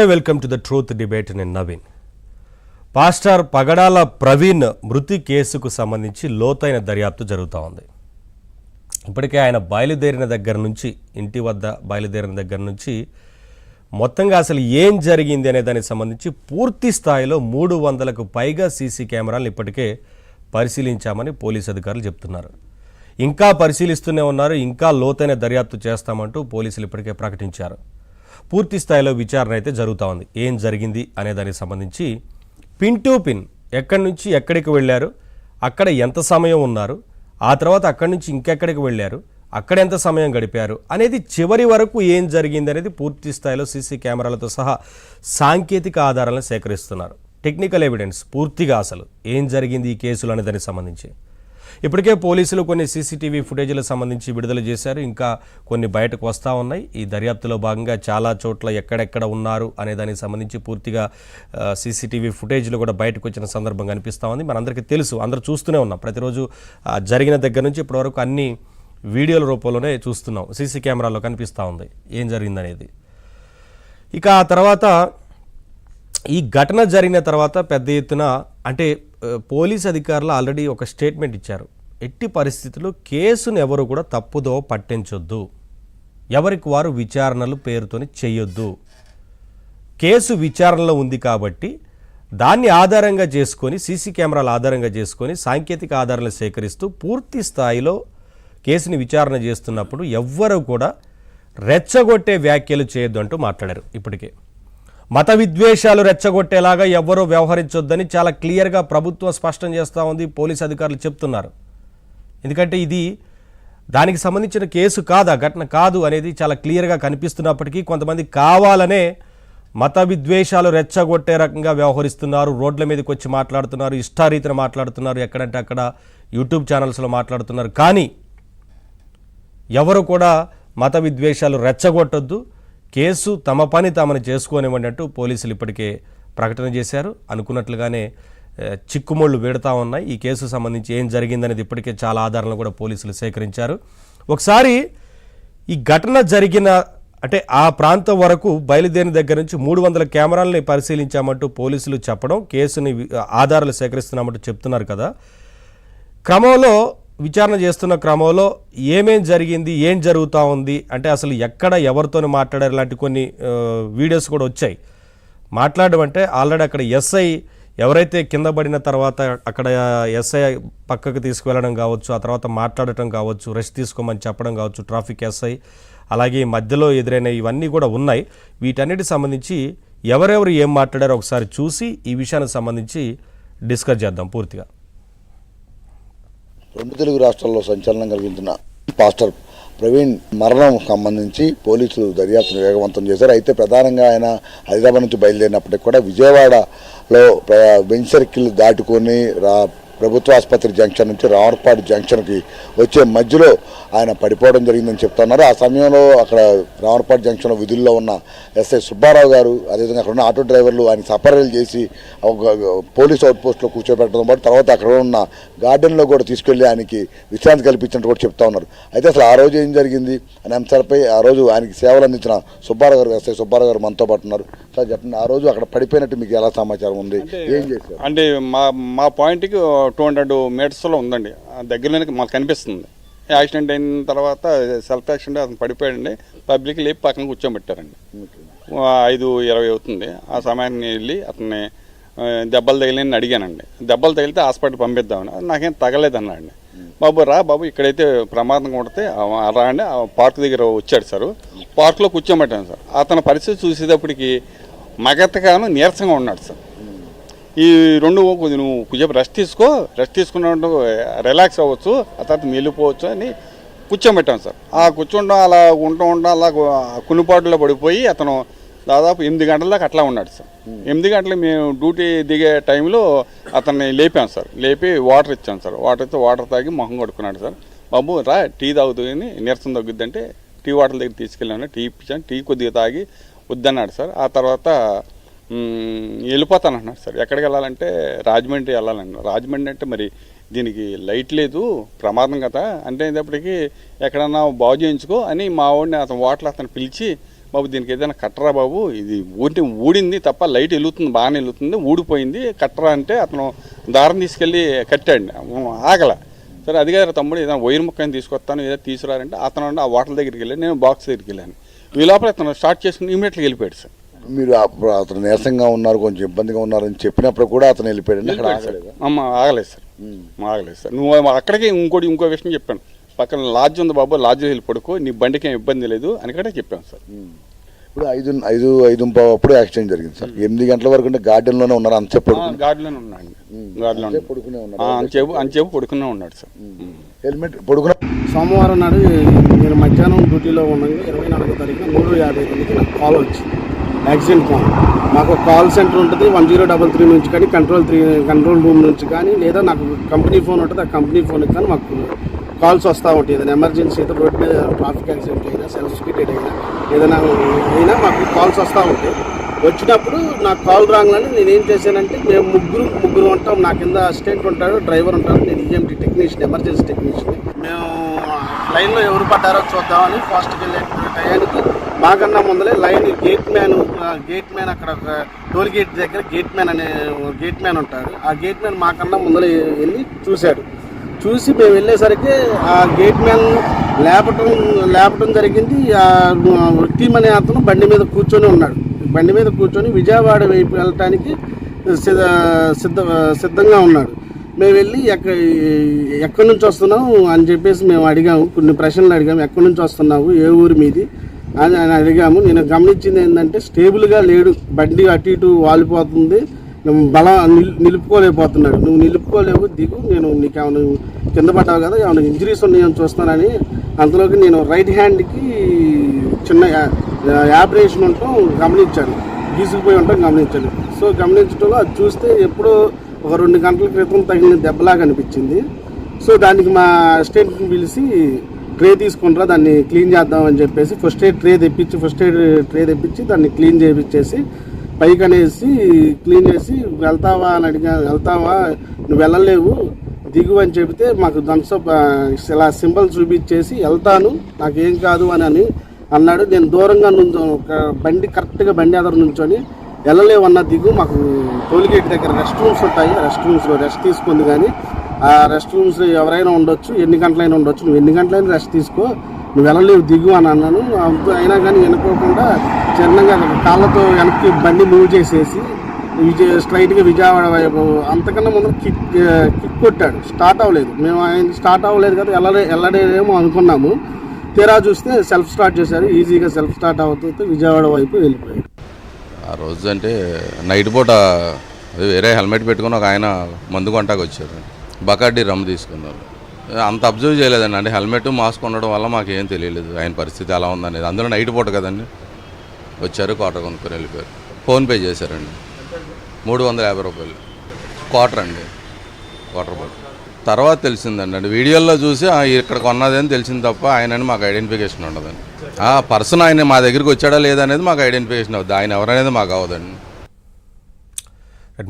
Welcome to the truth debate. నేను Naveen. Pastor పగడాల ప్రవీణ్ మృతి కేసుకు సంబంధించి లోతైన దర్యాప్తు జరుగుతూ ఉంది. ఇప్పటికే ఆయన బయలుదేరిన దగ్గర నుంచి, ఇంటి వద్ద బయలుదేరిన దగ్గర నుంచి మొత్తంగా అసలు ఏం జరిగింది అనే దానికి సంబంధించి పూర్తి స్థాయిలో 300కు పైగా సీసీ కెమెరాలను ఇప్పటికే పరిశీలించామని పోలీసు అధికారులు చెప్తున్నారు. ఇంకా పరిశీలిస్తూనే ఉన్నారు. ఇంకా లోతైన దర్యాప్తు చేస్తామంటూ పోలీసులు ఇప్పటికే ప్రకటించారు. పూర్తి స్థాయిలో విచారణ అయితే జరుగుతూ ఉంది. ఏం జరిగింది అనే దానికి సంబంధించి పిన్ టు పిన్ ఎక్కడి నుంచి ఎక్కడికి వెళ్ళారు, అక్కడ ఎంత సమయం ఉన్నారు, ఆ తర్వాత అక్కడి నుంచి ఇంకెక్కడికి వెళ్ళారు, అక్కడ ఎంత సమయం గడిపారు అనేది చివరి వరకు ఏం జరిగింది అనేది పూర్తి స్థాయిలో సీసీ కెమెరాలతో సహా సాంకేతిక ఆధారాలను సేకరిస్తున్నారు. టెక్నికల్ ఎవిడెన్స్ పూర్తిగా అసలు ఏం జరిగింది ఈ కేసులు అనే దానికి సంబంధించి ఇప్పటికే పోలీసులు కొన్ని సీసీటీవీ ఫుటేజీలకు సంబంధించి విడుదల చేశారు. ఇంకా కొన్ని బయటకు వస్తూ ఉన్నాయి. ఈ దర్యాప్తులో భాగంగా చాలా చోట్ల ఎక్కడెక్కడ ఉన్నారు అనే దానికి సంబంధించి పూర్తిగా సీసీటీవీ ఫుటేజ్లు కూడా బయటకు వచ్చిన సందర్భం కనిపిస్తూ ఉంది. మనందరికీ తెలుసు, అందరూ చూస్తూనే ఉన్నాం. ప్రతిరోజు జరిగిన దగ్గర నుంచి ఇప్పటివరకు అన్ని వీడియోల రూపంలోనే చూస్తున్నాం. సీసీ కెమెరాలో కనిపిస్తూ ఉంది ఏం జరిగిందనేది. ఇక ఆ తర్వాత ఈ ఘటన జరిగిన తర్వాత పెద్ద ఎత్తున అంటే పోలీస్ అధికారులు ఆల్రెడీ ఒక స్టేట్మెంట్ ఇచ్చారు. ఎట్టి పరిస్థితుల్లో కేసును ఎవరు కూడా తప్పుదో పట్టించొద్దు, ఎవరికి వారు విచారణలు పేరుతోని చేయొద్దు. కేసు విచారణలో ఉంది కాబట్టి దాన్ని ఆధారంగా చేసుకొని, సీసీ కెమెరాల ఆధారంగా చేసుకొని సాంకేతిక ఆధారాలను సేకరిస్తూ పూర్తి స్థాయిలో కేసుని విచారణ చేస్తున్నప్పుడు ఎవ్వరూ కూడా రెచ్చగొట్టే వ్యాఖ్యలు చేయొద్దు అంటూ మాట్లాడారు. ఇప్పటికే మత విద్వేషాలు రెచ్చగొట్టేలాగా ఎవ్వరూ వ్యవహరించొద్దని చాలా క్లియర్గా ప్రభుత్వం స్పష్టం చేస్తూ ఉంది. పోలీసు అధికారులు చెప్తున్నారు. ఎందుకంటే ఇది దానికి సంబంధించిన కేసు కాదు, ఆ ఘటన కాదు అనేది చాలా క్లియర్గా కనిపిస్తున్నప్పటికీ కొంతమంది కావాలనే మత విద్వేషాలు రెచ్చగొట్టే రకంగా వ్యవహరిస్తున్నారు. రోడ్ల మీదకి వచ్చి మాట్లాడుతున్నారు, ఇష్టారీతిన మాట్లాడుతున్నారు, ఎక్కడంటే అక్కడ యూట్యూబ్ ఛానల్స్లో మాట్లాడుతున్నారు. కానీ ఎవరు కూడా మత విద్వేషాలు రెచ్చగొట్టొద్దు, కేసు తమ పని తామని చేసుకోనివ్వండి అంటూ పోలీసులు ఇప్పటికే ప్రకటన చేశారు. అనుకున్నట్లుగానే చిక్కుముళ్ళు వీడుతూ ఉన్నాయి. ఈ కేసు సంబంధించి ఏం జరిగిందనేది ఇప్పటికే చాలా ఆధారాలను కూడా పోలీసులు సేకరించారు. ఒకసారి ఈ ఘటన జరిగిన అంటే ఆ ప్రాంతం వరకు బయలుదేరిన దగ్గర నుంచి 300 కెమెరాలని పరిశీలించామంటూ పోలీసులు చెప్పడం, కేసుని ఆధారాలు సేకరిస్తున్నామంటూ చెప్తున్నారు కదా. క్రమంలో విచారణ చేస్తున్న క్రమంలో ఏమేం జరిగింది, ఏం జరుగుతూ ఉంది అంటే అసలు ఎక్కడ ఎవరితోని మాట్లాడారు లాంటి కొన్ని వీడియోస్ కూడా వచ్చాయి. మాట్లాడడం అంటే ఆల్రెడీ అక్కడ ఎస్ఐ ఎవరైతే కింద పడిన తర్వాత అక్కడ ఎస్ఐ పక్కకు తీసుకువెళ్ళడం కావచ్చు, ఆ తర్వాత మాట్లాడటం కావచ్చు, రెస్ట్ తీసుకోమని చెప్పడం కావచ్చు, ట్రాఫిక్ ఎస్ఐ, అలాగే మధ్యలో ఎదురైన ఇవన్నీ కూడా ఉన్నాయి. వీటన్నిటికి సంబంధించి ఎవరెవరు ఏం మాట్లాడారో ఒకసారి చూసి ఈ విషయానికి సంబంధించి డిస్కస్ చేద్దాం పూర్తిగా. రెండు తెలుగు రాష్ట్రాల్లో సంచలనం కలిగించిన పాస్టర్ ప్రవీణ్ మరణం సంబంధించి పోలీసులు దర్యాప్తును వేగవంతం చేశారు. అయితే ప్రధానంగా ఆయన హైదరాబాద్ నుంచి బయలుదేరినప్పటికీ కూడా విజయవాడలో బెంచ్ సర్కిల్ దాటుకొని ప్రభుత్వ ఆసుపత్రి జంక్షన్ నుంచి రావర్పాడు జంక్షన్కి వచ్చే మధ్యలో ఆయన పడిపోవడం జరిగిందని చెప్తున్నారు. ఆ సమయంలో అక్కడ రావర్పాడు జంక్షన్లో విధుల్లో ఉన్న ఎస్ఐ సుబ్బారావు గారు, అదేవిధంగా అక్కడ ఉన్న ఆటో డ్రైవర్లు ఆయన సపరేలు చేసి పోలీస్ అవుట్ పోస్ట్లో కూర్చోబెట్టడం పాటు తర్వాత అక్కడ ఉన్న గార్డెన్లో కూడా తీసుకెళ్లి ఆయనకి విశ్రాంతి కల్పించినట్టు కూడా చెప్తా ఉన్నారు. అయితే అసలు ఆ రోజు ఏం జరిగింది అనే అంశాలపై ఆ రోజు ఆయనకి సేవలు అందించిన సుబ్బారావు గారు, ఎస్ఐ సుబ్బారావు గారు మనతో పాటు ఉన్నారు. సార్ చెప్పండి, ఆ రోజు అక్కడ పడిపోయినట్టు మీకు ఎలా సమాచారం ఉంది, ఏం చేశారు? అంటే మా పాయింట్కి 200 మీటర్స్లో ఉందండి, దగ్గరలోనే మాకు కనిపిస్తుంది. యాక్సిడెంట్ అయిన తర్వాత సెల్ఫ్ యాక్సిడెంట్ అతను పడిపోయాడండి. పబ్లిక్ లేపి పక్కన కూర్చోబెట్టారండి. 5:20 అవుతుంది. ఆ సమయాన్ని వెళ్ళి అతన్ని దెబ్బలు తగిలిని అడిగానండి. దెబ్బలు తగిలితే హాస్పిటల్ పంపిద్దామని. నాకేం తగలేదన్నాడండి. బాబు రా బాబు, ఇక్కడైతే ప్రమాదంగా ఉంటే రా అండి. పార్క్ దగ్గర వచ్చాడు సార్. పార్క్లో కూర్చోబెట్టాను సార్. అతని పరిస్థితి చూసేటప్పటికి మగతగాను నీరసంగా ఉన్నాడు సార్. ఈ రెండు నువ్వు కొంచెం రెస్ట్ తీసుకున్నట్టు రిలాక్స్ అవ్వచ్చు, ఆ తర్వాత వెళ్ళిపోవచ్చు అని కూర్చోబెట్టాను సార్. ఆ కూర్చుండడం అలా ఉంటూ అలా కునిపాటులో పడిపోయి అతను దాదాపు 8 గంటల దాకా అట్లా ఉన్నాడు సార్. 8 గంటలు మేము డ్యూటీ దిగే టైంలో అతన్ని లేపాం సార్. లేపి వాటర్ ఇచ్చాం సార్. వాటర్ ఇస్తే వాటర్ తాగి మొహం కడుక్కున్నాడు సార్. బాబు రా టీ తాగుతుంది, నీరసం తగ్గుద్దంటే టీ వాటర్ దగ్గర తీసుకెళ్ళాను. టీ ఇప్పించాను. టీ కొద్దిగా తాగి వద్దన్నాడు సార్. ఆ తర్వాత వెళ్ళిపోతాను అన్నాడు సార్. ఎక్కడికి వెళ్ళాలంటే రాజమండ్రి వెళ్ళాలన్నా. రాజమండ్రి అంటే మరి దీనికి లైట్ లేదు, ప్రమాదం కదా అంటే ఇప్పటికీ ఎక్కడన్నా బాగు చేయించుకో అని మా వాడిని అతను పిలిచి బాబు దీనికి ఏదైనా కట్టరా బాబు, ఇది ఊడింది తప్ప లైట్ వెలుగుతుంది, బాగానే వెలుగుతుంది, ఊడిపోయింది కట్టరా అంటే అతను దారం తీసుకెళ్ళి కట్టాడు. ఆగల. సరే అది కాదు తమ్ముడు, ఏదైనా వైర్ ముక్కని తీసుకొస్తాను, ఏదో తీసుకురారంటే అతను ఆ వాటర్ దగ్గరికి వెళ్ళాను, నేను బాక్స్ దగ్గరికి వెళ్ళాను. ఈ లోపల అతను స్టార్ట్ చేసుకుని ఇమీడియట్గా వెళ్ళిపోయాడు సార్. మీరు అతను నీరసంగా ఉన్నారు, కొంచెం ఇబ్బందిగా ఉన్నారని చెప్పినప్పుడు కూడా అతను వెళ్ళిపోయాడు. అమ్మ ఆగలేదు సార్, ఆగలేదు సార్. నువ్వు అక్కడికి ఇంకో విషయం చెప్పాను, పక్కన లాడ్జ్ ఉంది బాబు, లాడ్జ్ వెళ్ళి పడుకో, నీ బండికి ఏం ఇబ్బంది లేదు అని కూడా చెప్పాను సార్. ఇప్పుడు 5:05 అప్పుడు యాక్సిడెంట్ జరిగింది సార్. 8 గంటల వరకు అంటే గార్డెన్లోనే ఉన్నారు, అంతసేపు గార్డెన్లోనే ఉన్నాడు, గార్డెన్లో అంతసేపు పడుకునే ఉన్నాడు సార్. హెల్మెట్ పడుకున్న సోమవారం నాడు నేను మధ్యాహ్నం డ్యూటీలో ఉండగా 24వ తారీఖున 3:59కి నాకు కాల్ వచ్చింది, యాక్సిడెంట్ ఫోన్. మాకు కాల్ సెంటర్ ఉంటుంది 1033 నుంచి కానీ కంట్రోల్ రూమ్ నుంచి కానీ, లేదా నాకు కంపెనీ ఫోన్ ఉంటుంది, ఆ కంపెనీ ఫోన్కి కానీ మాకు కాల్స్ వస్తూ ఉంటాయి. ఏదైనా ఎమర్జెన్సీ అయితే రోడ్ మీద ట్రాఫిక్ యాక్సిడెంట్ అయినా, సెల్ఫ్ స్పీటెడ్ అయినా అయినా మాకు కాల్స్ వస్తూ ఉంటాయి. వచ్చినప్పుడు నాకు కాల్ రాగానే నేను ఏం చేశానంటే, మేము ముగ్గురు ఉంటాం, నా కింద అసిస్టెంట్ ఉంటాడు, డ్రైవర్ ఉంటాడు, నేను ఈఎంటీ టెక్నీషియన్, ఎమర్జెన్సీ టెక్నీషియన్. మేము లైన్లో ఎవరు పడ్డారో చూద్దామని ఫాస్ట్కి వెళ్ళే టయానికి మాకన్నా ముందలే లైన్ గేట్ మ్యాన్ అక్కడ టోల్ గేట్ దగ్గర గేట్ మ్యాన్ ఉంటాడు. ఆ గేట్ మ్యాన్ మాకన్నా ముందలే వెళ్ళి చూసి మేము వెళ్ళేసరికి ఆ గేట్ మ్యాన్ లేపటం జరిగింది. టీమ్ అనే అతను బండి మీద కూర్చొని ఉన్నాడు. బండి మీద కూర్చొని విజయవాడ వైపు వెళ్ళటానికి సిద్ధంగా ఉన్నాడు. మేము వెళ్ళి ఎక్కడి నుంచి వస్తున్నావు అని చెప్పేసి మేము అడిగాము, కొన్ని ప్రశ్నలు అడిగాము. ఎక్కడి నుంచి వస్తున్నావు, ఏ ఊరు మీది అని అడిగాము. నేను గమనించింది ఏంటంటే, స్టేబుల్గా లేడు, బండి అటు ఇటు వాలిపోతుంది, నిలుపుకోలేకపోతున్నాడు. నువ్వు నిలుపుకోలేవు, దిగు, నేను నీకు ఏమైనా కింద పడ్డావు కదా, ఏమైనా ఇంజరీస్ ఉన్నాయని చూస్తానని. అంతలోకి నేను రైట్ హ్యాండ్కి చిన్న యాబ్రేషన్ ఉండటం గమనించాను, గీసుకుపోయి ఉండటం గమనించాను. సో గమనించడంలో అది చూస్తే ఎప్పుడో ఒక 2 గంటల క్రితం తగిన దెబ్బలాగా అనిపించింది. సో దానికి మా అసిస్టెంట్ని పిలిచి ట్రే తీసుకుంటారా, దాన్ని క్లీన్ చేద్దామని చెప్పేసి ఫస్ట్ ఎయిడ్ ట్రే తెప్పించి దాన్ని క్లీన్ చేయించేసి పైకి అనేసి క్లీన్ చేసి వెళ్తావా అని వెళ్తావా, నువ్వు వెళ్ళలేవు, దిగు అని చెబితే మాకు థమ్స్అప్ ఇలా సింబల్ చూపించేసి వెళ్తాను, నాకేం కాదు అని అన్నాడు. నేను దూరంగా కరెక్ట్గా బండి ఎదురు నుంచొని వెళ్ళలేవు అన్న, దిగు, మాకు టోల్గేట్ దగ్గర రెస్ట్ రూమ్స్ ఉంటాయి, రెస్ట్ రూమ్స్లో రెస్ట్ తీసుకుంది. కానీ ఆ రెస్ట్ రూమ్స్ ఎవరైనా ఉండొచ్చు, ఎన్ని గంటలైనా ఉండొచ్చు, నువ్వు ఎన్ని గంటలైనా రెస్ట్ తీసుకో, నువ్వు వెళ్ళలేవు, దిగు అని అన్నాను. అయినా కానీ వినుకోకుండా చిన్నగా కాళ్ళతో వెనక్కి బండి మూవ్ చేసేసి స్ట్రైట్గా విజయవాడ వైపు, అంతకన్నా ముందు కిక్ కొట్టాడు. స్టార్ట్ అవ్వలేదు. మేము ఆయన స్టార్ట్ అవ్వలేదు కదా, వెళ్ళడేమో అనుకున్నాము. తీరా చూస్తే సెల్ఫ్ స్టార్ట్ చేశారు, ఈజీగా సెల్ఫ్ స్టార్ట్ అవుతూ విజయవాడ వైపు వెళ్ళిపోయాడు. ఆ రోజు అంటే నైట్ పూట వేరే హెల్మెట్ పెట్టుకుని ఒక ఆయన మందు కొంటాకు వచ్చారు, బకాడ్డీ రమ్ తీసుకున్నారు. అంత అబ్జర్వ్ చేయలేదండి, అంటే హెల్మెట్ మాస్క్ ఉండడం వల్ల మాకేం తెలియలేదు ఆయన పరిస్థితి ఎలా ఉందనేది. అందులో నైట్ పూట కదండి, వచ్చారు, క్వార్టర్ కొనుక్కొని వెళ్ళిపోయారు. ఫోన్పే చేశారండి, 350 రూపాయలు క్వార్టర్ అండి, క్వార్టర్ పట్టు. తర్వాత తెలిసిందండి, అంటే వీడియోలో చూసి ఇక్కడ కొన్నది అని తెలిసింది తప్ప ఆయనని మాకు ఐడెంటిఫికేషన్ ఉండదండి. ఆ పర్సన్ ఆయన మా దగ్గరికి వచ్చాడా లేదనేది మాకు ఐడెంటిఫికేషన్ అవుతుంది, ఆయన ఎవరనేది మాకు అవ్వదండి.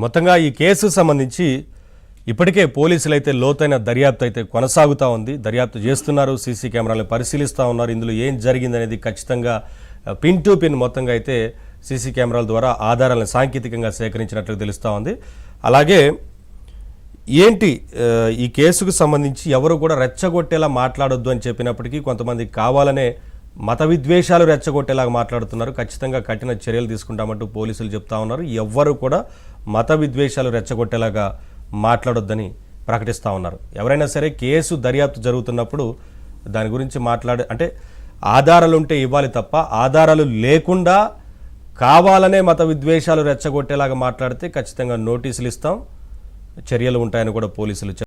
మొత్తంగా ఈ కేసు సంబంధించి ఇప్పటికే పోలీసులు అయితే లోతైన దర్యాప్తు అయితే కొనసాగుతూ ఉంది, దర్యాప్తు చేస్తున్నారు, సీసీ కెమెరాలను పరిశీలిస్తూ ఉన్నారు. ఇందులో ఏం జరిగిందనేది ఖచ్చితంగా పిన్ టు పిన్ మొత్తంగా అయితే సీసీ కెమెరాల ద్వారా ఆధారాలను సాంకేతికంగా సేకరించినట్లు తెలుస్తూ ఉంది. అలాగే ఏంటి ఈ కేసుకు సంబంధించి ఎవరు కూడా రెచ్చగొట్టేలా మాట్లాడొద్దు అని చెప్పినప్పటికీ కొంతమంది కావాలనే మత విద్వేషాలు రెచ్చగొట్టేలాగా మాట్లాడుతున్నారు. ఖచ్చితంగా కఠిన చర్యలు తీసుకుంటామంటూ పోలీసులు చెప్తా ఉన్నారు. ఎవ్వరు కూడా మత విద్వేషాలు రెచ్చగొట్టేలాగా మాట్లాడొద్దని ప్రకటిస్తూ ఉన్నారు. ఎవరైనా సరే కేసు దర్యాప్తు జరుగుతున్నప్పుడు దాని గురించి అంటే ఆధారాలు ఉంటే ఇవ్వాలి తప్ప, ఆధారాలు లేకుండా కావాలనే మత విద్వేషాలు రెచ్చగొట్టేలాగా మాట్లాడితే ఖచ్చితంగా నోటీసులు ఇస్తాం, చర్యలు ఉంటాయని కూడా పోలీసులు